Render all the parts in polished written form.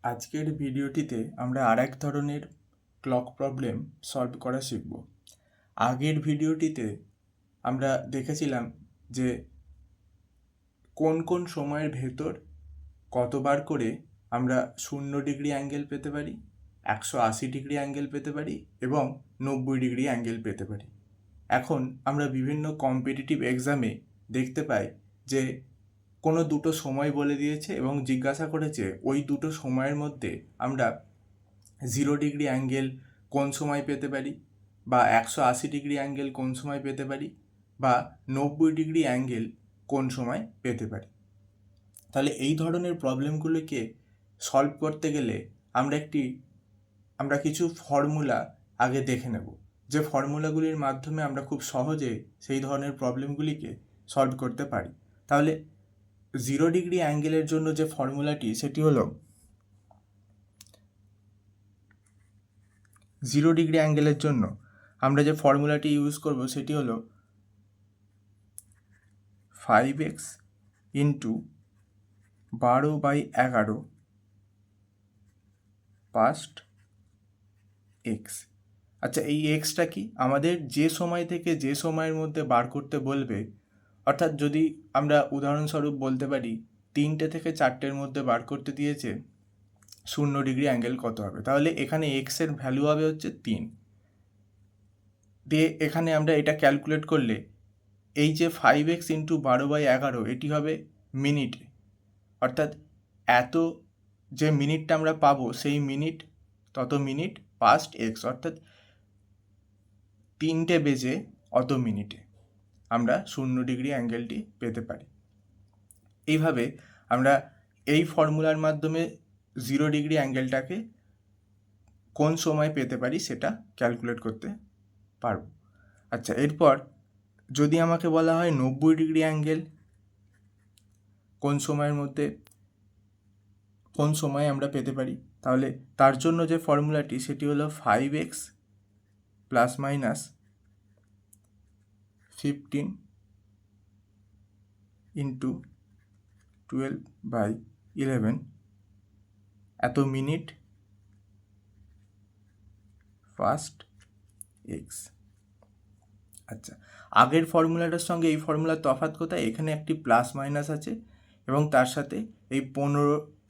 আজকের ভিডিওটিতে আমরা আরেক ধরনের ক্লক প্রবলেম সলভ করা শিখব। আগের ভিডিওটিতে আমরা দেখেছিলাম যে কোন কোন সময়ের ভেতর কতবার করে আমরা 0 ডিগ্রি অ্যাঙ্গেল পেতে পারি, 180 ডিগ্রি অ্যাঙ্গেল পেতে পারি এবং 90 ডিগ্রি অ্যাঙ্গেল পেতে পারি। এখন আমরা বিভিন্ন কম্পিটিটিভ এক্সামে দেখতে পাই যে কোনো দুটো সময় বলে দিয়েছে এবং জিজ্ঞাসা করেছে ওই দুটো সময়ের মধ্যে আমরা 0 ডিগ্রি অ্যাঙ্গেল কোন সময় পেতে পারি, বা 180 ডিগ্রি অ্যাঙ্গেল কোন সময় পেতে পারি, বা 90 ডিগ্রি অ্যাঙ্গেল কোন সময় পেতে পারি। তাহলে এই ধরনের প্রবলেমগুলোকে সলভ করতে গেলে আমরা কিছু ফর্মুলা আগে দেখে নেব, যে ফর্মুলাগুলির মাধ্যমে আমরা খুব সহজে সেই ধরনের প্রবলেমগুলিকে সলভ করতে পারি। তাহলে 0 ডিগ্রি অ্যাঙ্গেলের জন্য যে ফর্মুলাটি সেটি হলো 0 ডিগ্রি অ্যাঙ্গেলের জন্য আমরা যে ফর্মুলাটি ইউজ করব সেটি হলো 5x ইন্টু 12/11 পাস্ট এক্স। আচ্ছা, এই এক্সটা কি আমাদের যে সময় থেকে যে সময়ের মধ্যে বার করতে বলবে, অর্থাৎ যদি আমরা উদাহরণস্বরূপ বলতে পারি 3টে থেকে 4টের মধ্যে বার করতে দিয়েছে 0 ডিগ্রি অ্যাঙ্গেল কত হবে, তাহলে এখানে এক্সের ভ্যালু হবে হচ্ছে 3 দিয়ে এখানে আমরা এটা ক্যালকুলেট করলে এই যে 5x ইন্টু 12/11 এটি হবে মিনিটে, অর্থাৎ এত যে মিনিটটা আমরা পাবো সেই মিনিট তত মিনিট পাস্ট এক্স, অর্থাৎ 3টে বেজে অত মিনিটে আমরা 0 ডিগ্রি অ্যাঙ্গেলটি পেতে পারি। এইভাবে আমরা এই ফর্মুলার মাধ্যমে 0 ডিগ্রি অ্যাঙ্গেলটাকে কোন সময় পেতে পারি সেটা ক্যালকুলেট করতে পারব। আচ্ছা, এরপর যদি আমাকে বলা হয় 90 ডিগ্রি অ্যাঙ্গেল কোন সময়ের মধ্যে কোন সময়ে আমরা পেতে পারি, তাহলে তার জন্য যে ফর্মুলাটি সেটি হলো 5x প্লাস মাইনাস 15 ইন্টু 12/11 এত মিনিট ফার্স্ট এক্স। আচ্ছা, আগের ফর্মুলাটার সঙ্গে এই ফর্মুলার তফাৎ কোথায়? এখানে একটি প্লাস মাইনাস আছে এবং তার সাথে এই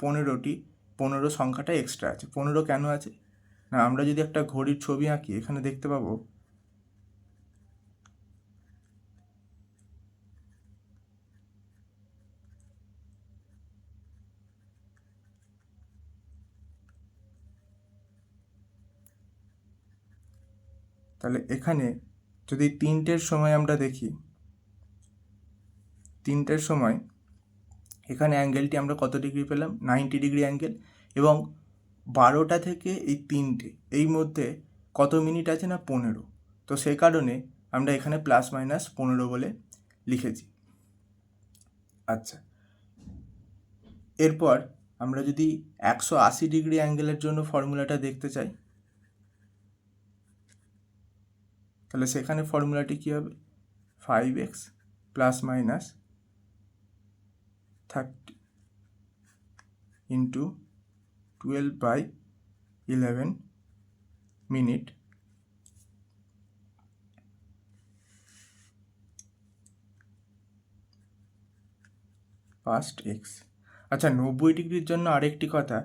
15 সংখ্যাটা এক্সট্রা আছে। 15 কেন আছে না, আমরা যদি একটা ঘড়ির ছবি আঁকি এখানে দেখতে পাবো তাহলে এখানে যদি 3টের সময় আমরা দেখি, 3টের সময় এখানে অ্যাঙ্গেলটি আমরা কত ডিগ্রি পেলাম? 90 ডিগ্রি অ্যাঙ্গেল, এবং 12টা থেকে এই 3টে এই মধ্যে কত মিনিট আছে না 15, তো সেই কারণে আমরা এখানে প্লাস মাইনাস 15 বলে লিখেছি। আচ্ছা, এরপর আমরা যদি 180 ডিগ্রি অ্যাঙ্গেলের জন্য ফর্মুলাটা দেখতে চাই, তাহলে সেখানে ফর্মুলাটি কী হবে? 5x plus minus 30 into 12/11 minute past x. আচ্ছা, 90 ডিগ্রির জন্য আরেকটি কথা,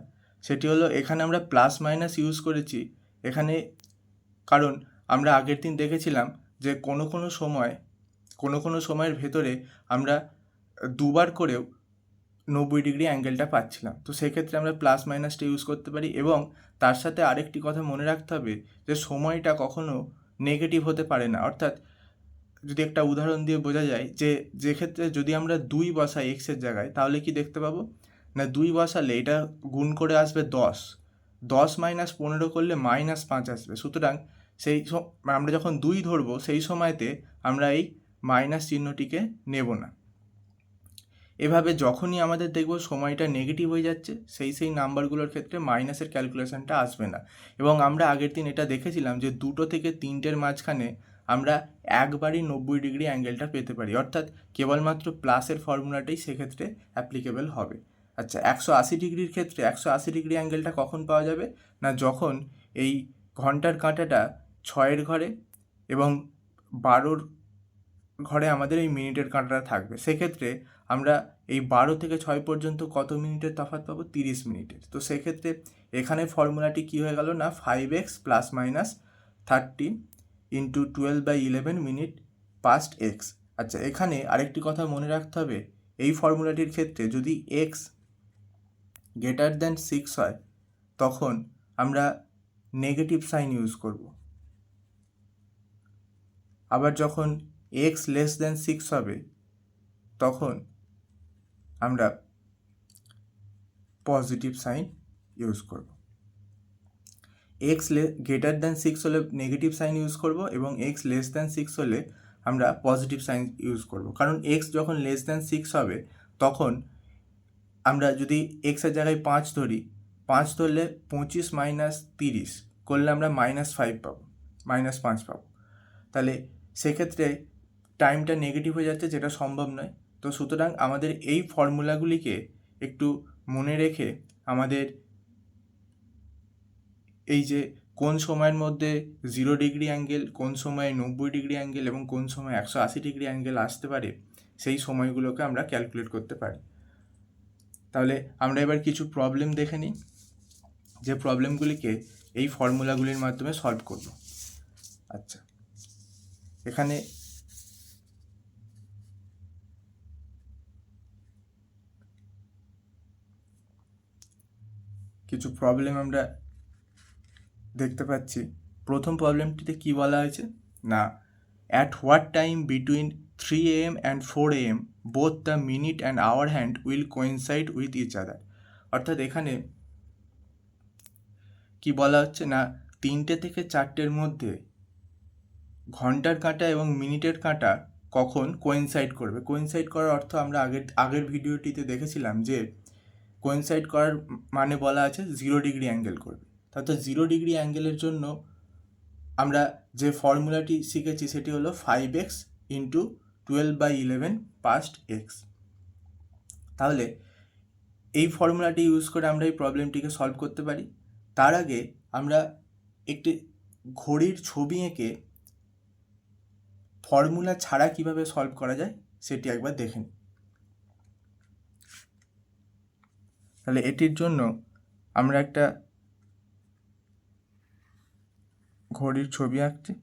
সেটি হলো এখানে আমরা প্লাস মাইনাস ইউজ করেছি এখানে, কারণ আমরা আগের দিন দেখেছিলাম যে কোনো কোনো সময়ের ভেতরে আমরা দুবার করেও 90 ডিগ্রি অ্যাঙ্গেলটা পাচ্ছিলাম, তো সেক্ষেত্রে আমরা প্লাস মাইনাসটা ইউজ করতে পারি। এবং তার সাথে আরেকটি কথা মনে রাখতে হবে যে সময়টা কখনো নেগেটিভ হতে পারে না, অর্থাৎ যদি একটা উদাহরণ দিয়ে বোঝা যায় যে ক্ষেত্রে যদি আমরা 2 বসাই এক্সের জায়গায়, তাহলে কি দেখতে পাবো না 2 বসালে এটা গুণ করে আসবে 10 মাইনাস 15 করলে -5 আসবে। সুতরাং আমরা যখন 2 ধরবো সেই সময়তে আমরা এই মাইনাস চিহ্নটিকে নেব না। এভাবে যখনই আমাদের দেখব সময়টা নেগেটিভ হয়ে যাচ্ছে সেই নাম্বারগুলোর ক্ষেত্রে মাইনাসের ক্যালকুলেশনটা আসবে না। এবং আমরা আগের দিন এটা দেখেছিলাম যে 2 থেকে 3টের মাঝখানে আমরা একবারই 90 ডিগ্রি অ্যাঙ্গেলটা পেতে পারি, অর্থাৎ কেবলমাত্র প্লাসের ফর্মুলাটাই সেক্ষেত্রে অ্যাপ্লিকেবল হবে। আচ্ছা, 180 ডিগ্রির ক্ষেত্রে 180 ডিগ্রি অ্যাঙ্গেলটা কখন পাওয়া যাবে? না যখন এই ঘন্টার কাঁটাটা 6-এর ঘরে এবং 12-র ঘরে আমাদের এই মিনিটের কাঁটাটা থাকবে। সেক্ষেত্রে আমরা এই 12 থেকে 6 পর্যন্ত কত মিনিটের তফাৎ পাবো? 30 মিনিটের। তো সেক্ষেত্রে এখানে ফর্মুলাটি কী হয়ে গেল? না 5x ± 30 × 12/11 মিনিট পাস্ট x। আচ্ছা, এখানে আরেকটি কথা মনে রাখতে হবে, এই ফর্মুলাটির ক্ষেত্রে যদি x > 6 হয় তখন আমরা নেগেটিভ সাইন ইউজ করব। আবার যখন x < 6 হবে তখন আমরা পজিটিভ সাইন ইউজ করব। x > 6 হলে নেগেটিভ সাইন ইউজ করব এবং x < 6 হলে আমরা পজিটিভ সাইন ইউজ করব। কারণ x যখন < 6 হবে তখন আমরা যদি x এর জায়গায় 5 ধরি, 5 ধরলে 25 - 30 করলে আমরা -5 পাবো, -5 পাবো। তাহলে সেক্ষেত্রে টাইমটা নেগেটিভ হয়ে যাচ্ছে, যেটা সম্ভব নয়। তো সুতরাং আমাদের এই ফর্মুলাগুলিকে একটু মনে রেখে আমাদের এই যে কোন সময়ের মধ্যে 0 ডিগ্রি অ্যাঙ্গেল, কোন সময়ে 90 ডিগ্রি অ্যাঙ্গেল এবং কোন সময় 180 ডিগ্রি অ্যাঙ্গেল আসতে পারে, সেই সময়গুলোকে আমরা ক্যালকুলেট করতে পারি। তাহলে আমরা এবার কিছু প্রবলেম দেখে নিই, যে প্রবলেমগুলিকে এই ফর্মুলাগুলির মাধ্যমে সলভ করব। আচ্ছা, এখানে কিছু প্রবলেম আমরা দেখতে পাচ্ছি। প্রথম প্রবলেমটিতে কি বলা হয়েছে? না, at what time between 3 AM and 4 AM both the minute and hour hand will coincide with each other. অর্থাৎ এখানে কি বলা হচ্ছে? না 3টে থেকে 4টের মধ্যে ঘন্টার কাঁটা এবং মিনিটের কাঁটা কখন কোয়েনসাইড করবে। কোয়েনসাইড করার অর্থ আমরা আগের ভিডিওটিতে দেখেছিলাম যে কোয়েনসাইড করার মানে বলা আছে 0 ডিগ্রি অ্যাঙ্গেল করবে। অর্থাৎ 0 ডিগ্রি অ্যাঙ্গেলের জন্য আমরা যে ফর্মুলাটি শিখেছি সেটি হলো 5x × 12/11 পাস্ট x। তাহলে এই ফর্মুলাটি ইউজ করে আমরা এই প্রবলেমটিকে সলভ করতে পারি। তার আগে আমরা একটি ঘড়ির ছবি এঁকে ফর্মুলা ছাড়া কিভাবে সলভ করা যায় সেটি একবার দেখে নিই। তাহলে এটির জন্য আমরা একটা ঘড়ির ছবি আঁকছি।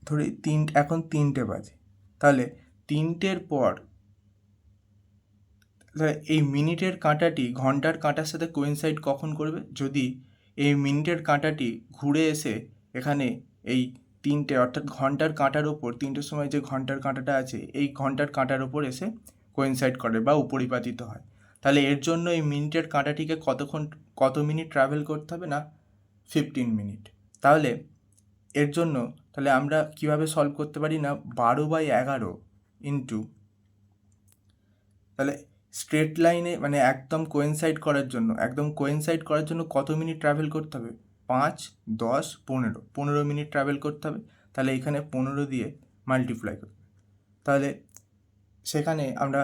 ধরি এখন 3টে বাজে। তাহলে 3টের পর এই মিনিটের কাঁটাটি ঘন্টার কাঁটার সাথে কোইনসাইড কখন করবে? যদি এই মিনিটের কাঁটাটি ঘুরে এসে এখানে এই 3টে অর্থাৎ ঘন্টার কাঁটার ওপর 3টের সময় যে ঘন্টার কাঁটাটা আছে এই ঘন্টার কাঁটার ওপর এসে কোইনসাইড করে বা উপরিপাতিত হয়। তাহলে এর জন্য এই মিনিটের কাঁটাটিকে কত মিনিট ট্রাভেল করতে হবে? না 15 মিনিট। তাহলে এর জন্য তাহলে আমরা কিভাবে সলভ করতে পারি? না 12/11 ইন্টু, তাহলে স্ট্রেট লাইনে মানে একদম কোয়েনসাইড করার জন্য কত মিনিট ট্রাভেল করতে হবে? 5, 10, 15 মিনিট ট্রাভেল করতে হবে। তাহলে এখানে 15 দিয়ে মাল্টিপ্লাই করতে হবে। তাহলে সেখানে আমরা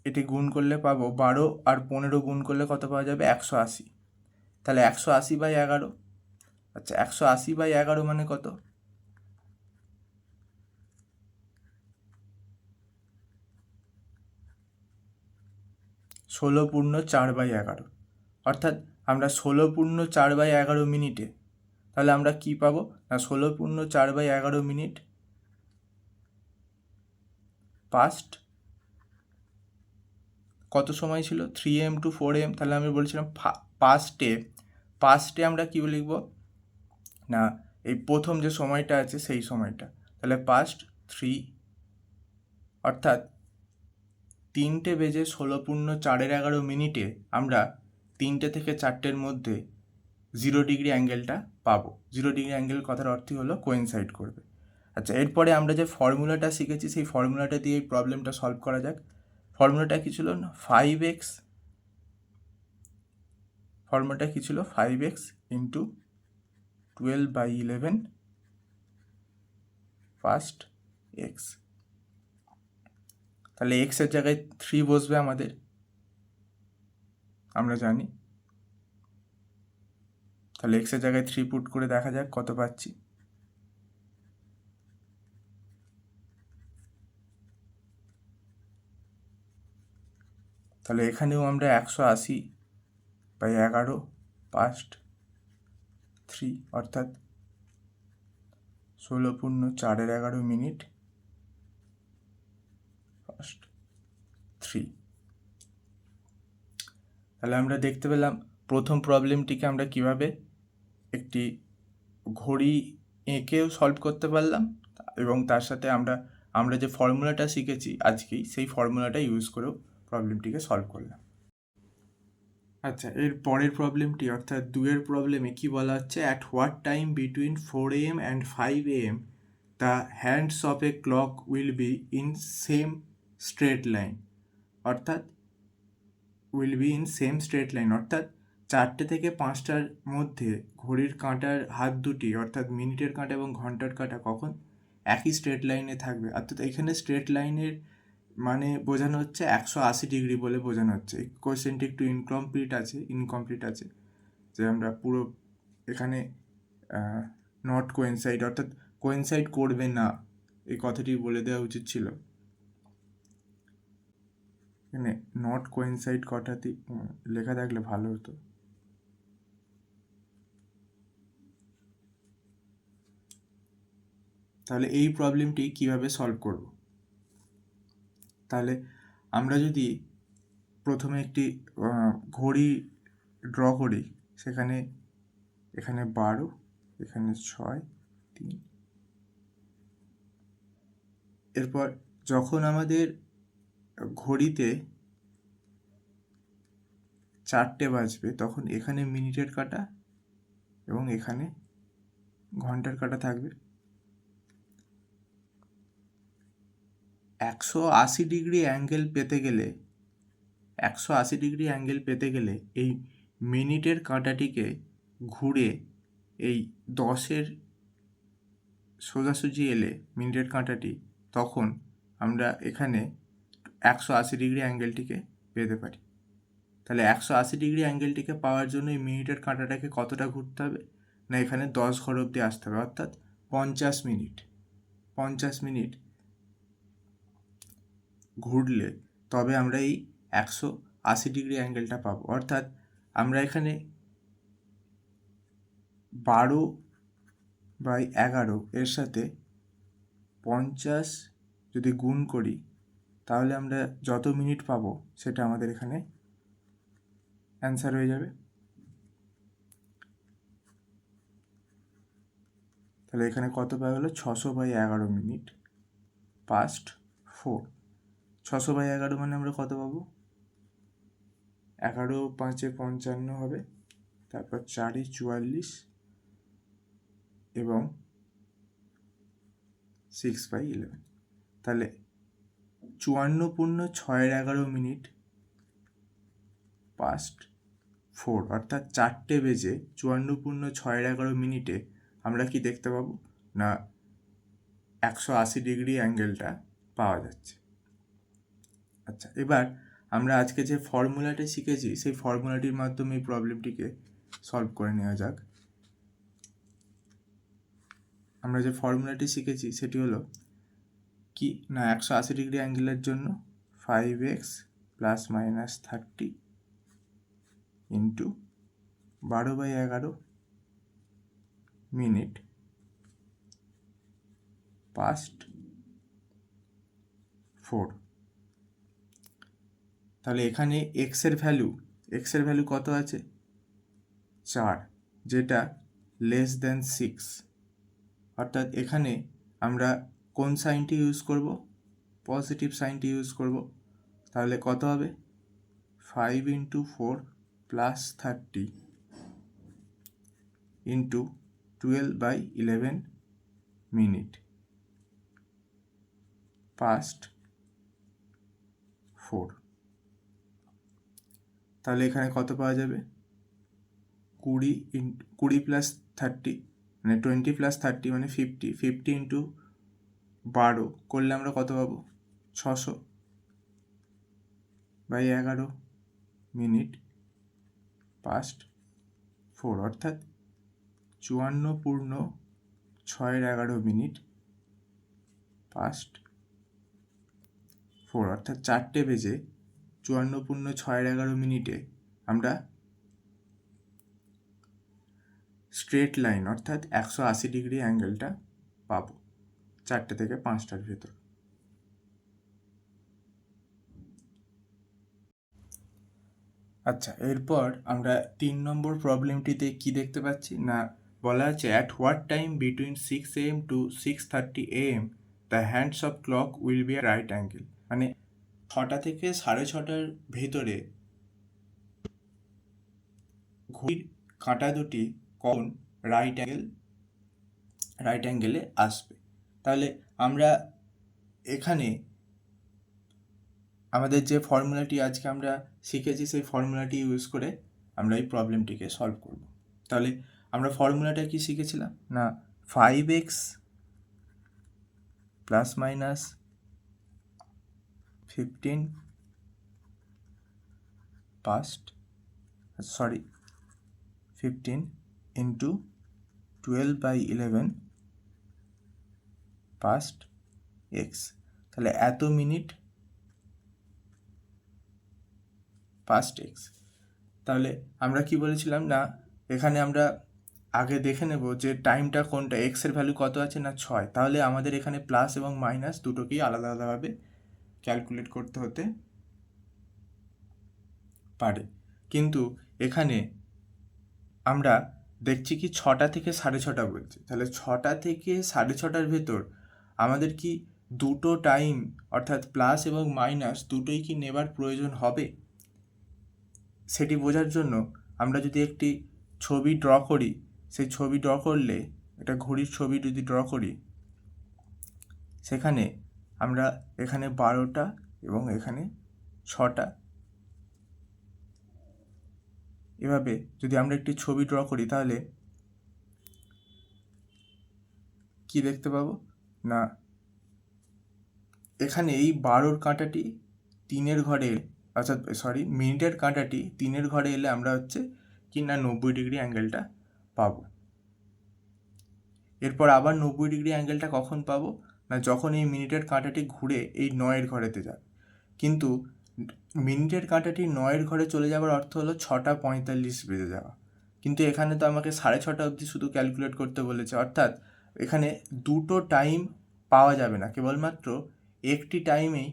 এটি গুণ করলে পাবো 12 আর 15 গুণ করলে কত পাওয়া যাবে? 180। তাহলে 180/11। আচ্ছা, 180/11 মানে কত? 16/4/11। অর্থাৎ আমরা 16/4/11 মিনিটে, তাহলে আমরা কি পাবো? না 16/4/11 মিনিট পাস্ট কত সময় ছিল? 3 AM to 4 AM। তাহলে আমি বলছিলাম পাস্টে আমরা কী লিখব? না এই প্রথম যে সময়টা আছে সেই সময়টা। তাহলে পাস্ট 3, অর্থাৎ 3টে বেজে 16/4/11 মিনিটে আমরা 3টে থেকে 4টের মধ্যে 0 ডিগ্রি অ্যাঙ্গেলটা পাবো। 0 ডিগ্রি অ্যাঙ্গেল কথার অর্থই হলো কোয়েনসাইড করবে। আচ্ছা, এরপরে আমরা যে ফর্মুলাটা শিখেছি সেই ফর্মুলাটা দিয়ে এই প্রবলেমটা সলভ করা যাক। ফর্মুলাটা কি ছিল না, 5x, ফর্মুলাটা কি ছিল 5x ইন্টু 12/11 ফার্স্ট এক্স। তাহলে এক্সের জায়গায় 3 বসবে আমাদের, আমরা জানি। তাহলে এক্সের জায়গায় 3 পুট করে দেখা যাক কত পাচ্ছি। তাহলে এখানেও আমরা 180/11 পাস্ট 3 অর্থাৎ 16×4 মিনিট ফার্স্ট 3। তাহলে আমরা দেখতে পেলাম প্রথম প্রবলেমটিকে আমরা কিভাবে একটি ঘড়ি এঁকেও সলভ করতে পারলাম, এবং তার সাথে আমরা যে ফর্মুলাটা শিখেছি আজকেই সেই ফর্মুলাটা ইউজ করেও প্রবলেমটিকে সলভ করলাম। আচ্ছা, এর পরের প্রবলেমটি অর্থাৎ 2-এর প্রবলেমে কি বলা হচ্ছে, at what time between 4 AM and 5 AM the hands of A clock will be in same straight line, অর্থাৎ অর্থাৎ 4টে থেকে 5টার মধ্যে ঘড়ির কাঁটার হাত দুটি অর্থাৎ মিনিটের কাঁটা এবং ঘন্টার কাঁটা কখন একই স্ট্রেট লাইনে থাকবে। অর্থাৎ এখানে স্ট্রেট লাইনের মানে বোঝানো হচ্ছে 180 ডিগ্রি বলে বোঝানো হচ্ছে। এই কোয়েশ্চেনটি একটু ইনকমপ্লিট আছে, যে আমরা পুরো এখানে নট কোয়েনসাইড অর্থাৎ কোয়েনসাইড করবে না এই কথাটি বলে দেওয়া উচিত ছিল। এখানে নট কোয়েনসাইড কথাটি লেখা থাকলে ভালো হতো। তাহলে এই প্রবলেমটি কিভাবে সলভ করব? তাহলে আমরা যদি প্রথমে একটি ঘড়ি ড্র করি, সেখানে এখানে 12, এখানে 6, 3। এরপর যখন আমাদের ঘড়িতে 4টে বাজবে তখন এখানে মিনিটের কাঁটা এবং এখানে ঘন্টার কাঁটা থাকবে। 180 ডিগ্রি অ্যাঙ্গেল পেতে গেলে এই মিনিটের কাঁটাটিকে ঘুরে এই 10-এর সোজাসুজি এলে মিনিটের কাঁটাটি, তখন আমরা এখানে 180 ডিগ্রি অ্যাঙ্গেলটিকে পেতে পারি। তাহলে 180 ডিগ্রি অ্যাঙ্গেলটিকে পাওয়ার জন্য এই মিনিটের কাঁটাটাকে কতটা ঘুরতে হবে না, এখানে 10 ঘর অবধি আসতে হবে, অর্থাৎ 50 মিনিট ঘুরলে তবে আমরা এই 180 ডিগ্রি অ্যাঙ্গেলটা পাবো। অর্থাৎ আমরা এখানে 12/11 এর সাথে 50 যদি গুণ করি তাহলে আমরা যত মিনিট পাবো সেটা আমাদের এখানে অ্যান্সার হয়ে যাবে। তাহলে এখানে কত পাওয়া গেলো, 600/11 মিনিট পাস্ট 4। 600/11 মানে আমরা কত পাবো, 11 5 55 হবে, তারপর 4 44 এবং 6/11। তাহলে 54.611 মিনিট পাস্ট 4, অর্থাৎ 4টে বেজে 54.611 মিনিটে আমরা কি দেখতে পাবো না 180 ডিগ্রি অ্যাঙ্গেলটা পাওয়া যাচ্ছে। আচ্ছা, এবার আমরা আজকে যে ফর্মুলাটি শিখেছি সেই ফর্মুলাটির মাধ্যমে এই প্রবলেমটিকে সলভ করে নেওয়া যাক। আমরা যে ফর্মুলাটি শিখেছি সেটি হলো কি না, 180 ডিগ্রি অ্যাঙ্গেলের জন্য 5x ± 30 ইন্টু 12/11 মিনিট পাস্ট 4। তাহলে এখানে এক্সের ভ্যালু কত আছে, 4, যেটা <6। অর্থাৎ এখানে আমরা কোন সাইনটি ইউজ করব, পজিটিভ সাইনটি ইউজ করব। তাহলে কত হবে, 5 × 4 + 30 ইন্টু 12/11 মিনিট পাস্ট 4। তাহলে এখানে কত পাওয়া যাবে? 20 প্লাস 30 মানে 20 প্লাস 30 মানে 50। 50 ইন্টু 12 করলে আমরা কত পাবো? 600/11 মিনিট পাস্ট 4, অর্থাৎ 54.6 মিনিট পাস্ট 4, অর্থাৎ 4টে বেজে 54.6 মিনিটে আমরা স্ট্রেট লাইন অর্থাৎ 180 ডিগ্রি অ্যাঙ্গেলটা পাবো 4টে থেকে 5টার ভেতর। আচ্ছা, এরপর আমরা 3 নম্বর প্রবলেমটিতে কি দেখতে পাচ্ছি না, বলা আছে at what time between 6 AM to 6:30 AM the hands of clock will be right angle. মানে 6টা থেকে 6:30টার ভেতরে ঘড়ির কাঁটা দুটি কখন রাইট অ্যাঙ্গেলে আসবে। তাহলে আমরা এখানে আমাদের যে ফর্মুলাটি আজকে আমরা শিখেছি সেই ফর্মুলাটি ইউজ করে আমরা এই প্রবলেমটিকে সলভ করব। তাহলে আমরা ফর্মুলাটা কি শিখেছিলাম না, 5x plus minus 15 into 12/11 past x। তাহলে এত মিনিট পাস্ট x। তাহলে আমরা কি বলেছিলাম না, এখানে আমরা আগে দেখে নেব যে টাইমটা কোনটা, x এর ভ্যালু কত আছে না 6। তাহলে আমাদের এখানে প্লাস এবং মাইনাস দুটোকেই আলাদা আলাদাভাবে ক্যালকুলেট করতে হতে পারে। কিন্তু এখানে আমরা দেখছি কি 6টা থেকে 6:30 বলছে। তাহলে 6টা থেকে 6:30টার ভেতর আমাদের কি দুটো টাইম অর্থাৎ প্লাস এবং মাইনাস দুটোই কি নেবার প্রয়োজন হবে? সেটি বোঝার জন্য আমরা যদি একটি ছবি ড্র করি, সেই ছবি ড্র করলে, এটা ঘড়ির ছবি যদি ড্র করি, সেখানে আমরা এখানে 12টা এবং এখানে 6টা, এভাবে যদি আমরা একটি ছবি ড্র করি তাহলে কি দেখতে পাবো না, এখানে এই 12র কাঁটাটি 3-এর ঘরে, অর্থাৎ মিনিটের কাঁটাটি 3-এর ঘরে এলে আমরা হচ্ছে কি না 90 ডিগ্রি অ্যাঙ্গেলটা পাবো। এরপর আবার 90 ডিগ্রি অ্যাঙ্গেলটা কখন পাবো না, যখন এই মিনিটের কাঁটাটি ঘুরে এই 9-এর ঘরেতে যাবে। কিন্তু মিনিটের কাঁটাটি 9-এর ঘরে চলে যাওয়ার অর্থ হলো 6:45 বেজে যাওয়া। কিন্তু এখানে তো আমাকে 6:30 অবধি শুধু ক্যালকুলেট করতে বলেছে, অর্থাৎ এখানে দুটো টাইম পাওয়া যাবে না, কেবলমাত্র একটি টাইমেই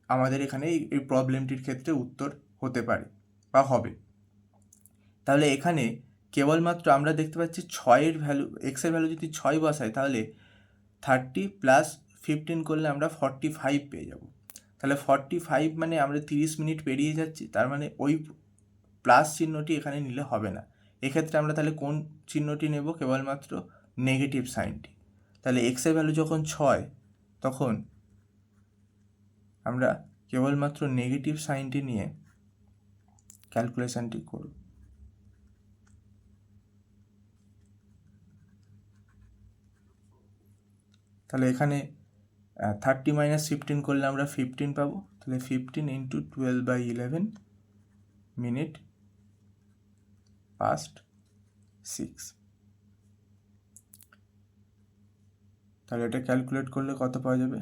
আমাদের এখানে এই প্রবলেমটির ক্ষেত্রে উত্তর হতে পারে বা হবে। তাহলে এখানে কেবলমাত্র আমরা দেখতে পাচ্ছি 6-এর ভ্যালু, এক্সের ভ্যালু যদি 6 বসাই তাহলে 30 প্লাস 15 করলে আমরা 45 পেয়ে যাব। তাহলে 45 মানে আমরা 30 মিনিট পেরিয়ে যাচ্ছি, তার মানে ওই প্লাস চিহ্নটি এখানে নিলে হবে না। এক্ষেত্রে আমরা তাহলে কোন চিহ্নটি নেব? কেবলমাত্র নেগেটিভ সাইনটি। তাহলে এক্সের ভ্যালু যখন 6 তখন আমরা কেবলমাত্র নেগেটিভ সাইনটি নিয়ে ক্যালকুলেশনটি করব। তাহলে এখানে 30 মাইনাস 15 করলে আমরা 15 পাবো। তাহলে 15 ইন্টু 12/11 মিনিট পাস্ট 6। তাহলে এটা ক্যালকুলেট করলে কত পাওয়া যাবে?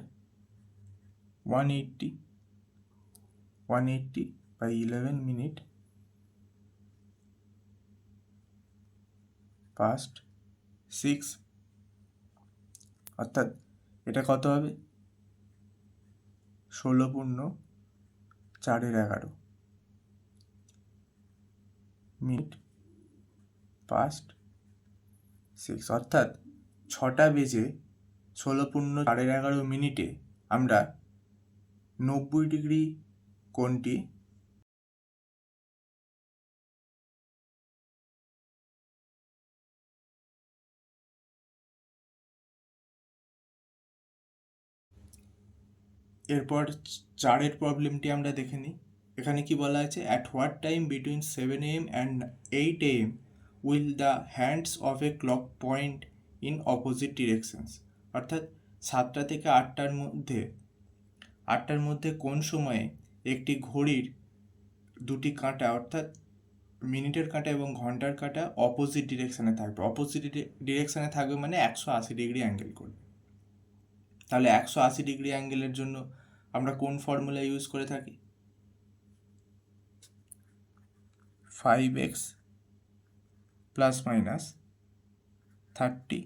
180/11 মিনিট পাস্ট 6, অর্থাৎ এটা কত হবে? 16.411 মিনিট পাস্ট 6, অর্থাৎ 6টা বেজে 16.411 মিনিটে আমরা 90 ডিগ্রি কোণটি এরপর 4 প্রবলেমটি আমরা দেখে নিই। এখানে কি বলা আছে, at what time between 7 AM and 8 AM will the hands of A clock point in opposite directions. অর্থাৎ 7টা থেকে 8টার মধ্যে কোন সময়ে একটি ঘড়ির দুটি কাঁটা অর্থাৎ মিনিটের কাঁটা এবং ঘন্টার কাঁটা অপোজিট ডিরেকশানে থাকবে। অপোজিট ডিরেকশানে থাকবে মানে 180 ডিগ্রি অ্যাঙ্গেল করবে। তাহলে 180 ডিগ্রি অ্যাঙ্গেলের জন্য আমরা কোন ফর্মুলা ইউজ করে থাকি? 5x plus minus 30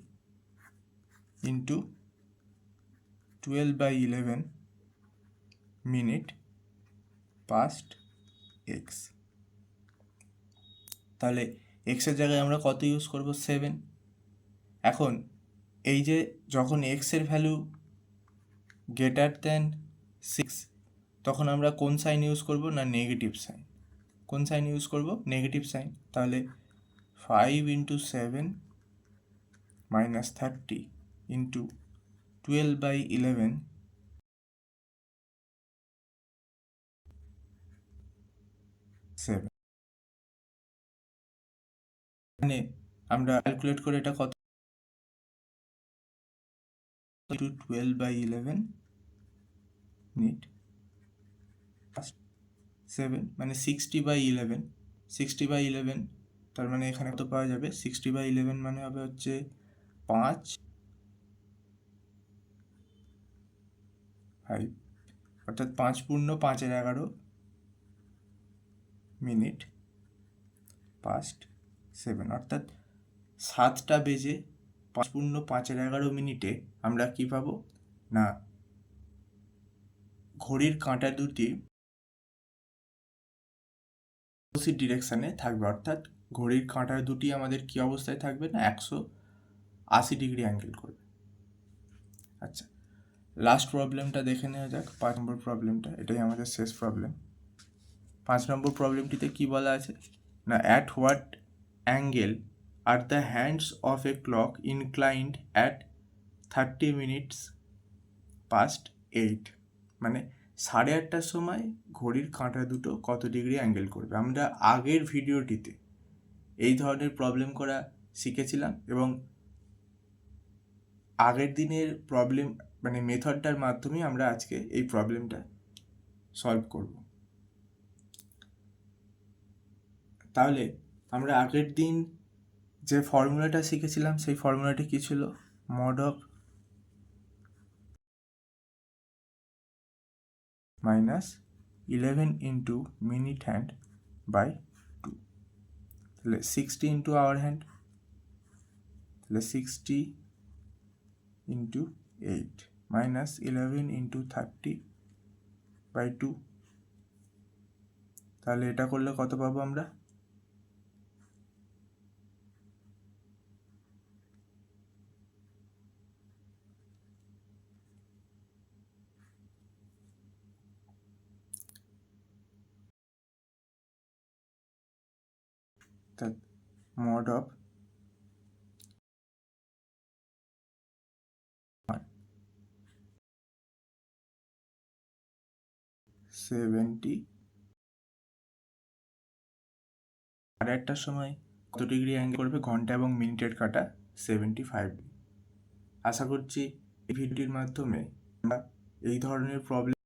into 12/11 minute past x. তাহলে এক্সের জায়গায় আমরা কত ইউজ করব? 7। এখন এই যে যখন এক্সের ভ্যালু গ্রেটার দ্যান 6 তখন আমরা কোন সাইন ইউজ করব? না নেগেটিভ সাইন। কোন সাইন ইউজ করব? Negative sign. তাহলে 5 ইন্টু 7 মাইনাস 30 ইন্টু 12/11 7। মানে আমরা ক্যালকুলেট করে এটা কত? 12/11 মিনিট 7 মানে 60/11। 60/11 তার মানে এখানে কত পাওয়া যাবে? 60/11 মানে হবে হচ্ছে 5 অর্থাৎ 5 পূর্ণ 5 এর 11 মিনিট পাস্ট 7। অর্থাৎ 7টা বেজে 5 পূর্ণ 5 এর 11 মিনিটে আমরা কি পাবো? না ঘড়ির কাঁটা দুটি অপোজিট ডিরেকশানে থাকবে। অর্থাৎ ঘড়ির কাঁটা দুটি আমাদের কি অবস্থায় থাকবে? না 180 ডিগ্রি অ্যাঙ্গেল করবে। আচ্ছা, লাস্ট প্রবলেমটা দেখে নেওয়া যাক, 5 নম্বর প্রবলেমটা। এটাই আমাদের শেষ প্রবলেম। 5 নম্বর প্রবলেমটিতে কি বলা আছে? না at what angle are the hands of A clock inclined at 30 minutes past 8। মানে 8:30টার সময় ঘড়ির কাঁটা দুটো কত ডিগ্রি অ্যাঙ্গেল করবে। আমরা আগের ভিডিওটিতে এই ধরনের প্রবলেম করা শিখেছিলাম এবং আগের দিনের প্রবলেম মানে মেথডটার মাধ্যমে আমরা আজকে এই প্রবলেমটা সলভ করব। তাহলে আমরা আগের দিন যে ফর্মুলাটা শিখেছিলাম সেই ফর্মুলাটি কী ছিল? Mod of minus 11 into minute hand by 2। তাহলে 60 ইন্টু আওয়ার হ্যান্ড, তাহলে 60 ইন্টু 8 মাইনাস 11 ইন্টু 30/2। তাহলে এটা করলে কত পাবো আমরা? mod of 70 8টার সময় কত ডিগ্রি অ্যাঙ্গেল করবে? ঘন্টা এবং মিনিটের কাটা 75 ডিগ্রি। আশা করছি এই ভিডিওটির মাধ্যমে আমরা এই ধরনের প্রবলেম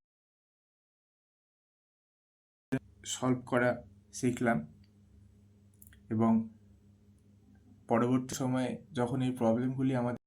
সলভ করা শিখলাম এবং পরবর্তী সময়ে যখন এই প্রবলেমগুলি আমাদের